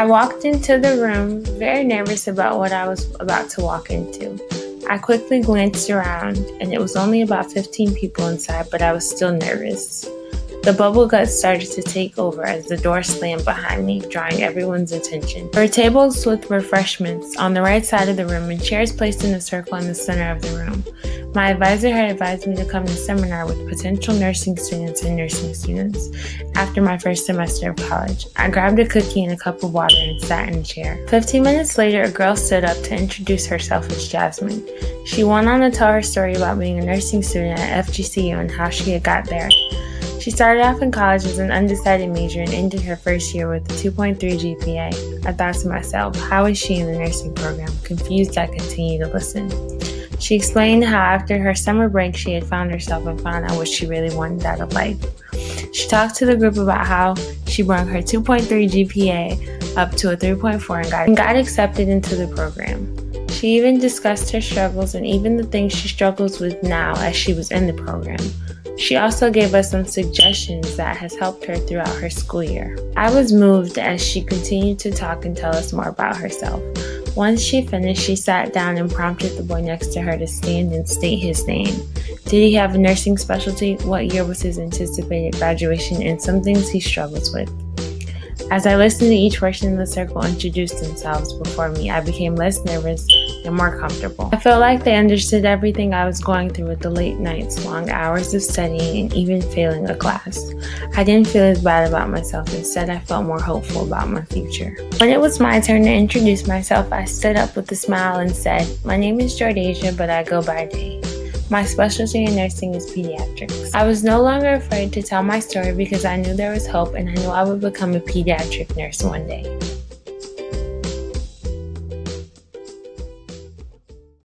I walked into the room, very nervous about what I was about to walk into. I quickly glanced around, and it was only about 15 people inside, but I was still nervous. The bubble gut started to take over as the door slammed behind me, drawing everyone's attention. There were tables with refreshments on the right side of the room and chairs placed in a circle in the center of the room. My advisor had advised me to come to a seminar with potential nursing students and nursing students after my first semester of college. I grabbed a cookie and a cup of water and sat in a chair. 15 minutes later, a girl stood up to introduce herself as Jasmine. She went on to tell her story about being a nursing student at FGCU and how she had got there. She started off in college as an undecided major and ended her first year with a 2.3 GPA. I thought to myself, how is she in the nursing program? Confused, I continued to listen. She explained how after her summer break she had found herself and found out what she really wanted out of life. She talked to the group about how she brought her 2.3 GPA up to a 3.4 and got accepted into the program. She even discussed her struggles and even the things she struggles with now as she was in the program. She also gave us some suggestions that has helped her throughout her school year. I was moved as she continued to talk and tell us more about herself. Once she finished, she sat down and prompted the boy next to her to stand and state his name. Did he have a nursing specialty? What year was his anticipated graduation? And some things he struggles with. As I listened to each person in the circle introduce themselves before me, I became less nervous and more comfortable. I felt like they understood everything I was going through with the late nights, long hours of studying, and even failing a class. I didn't feel as bad about myself. Instead, I felt more hopeful about my future. When it was my turn to introduce myself, I stood up with a smile and said, "My name is Jordasia, but I go by Day. My specialty in nursing is pediatrics." I was no longer afraid to tell my story because I knew there was hope and I knew I would become a pediatric nurse one day.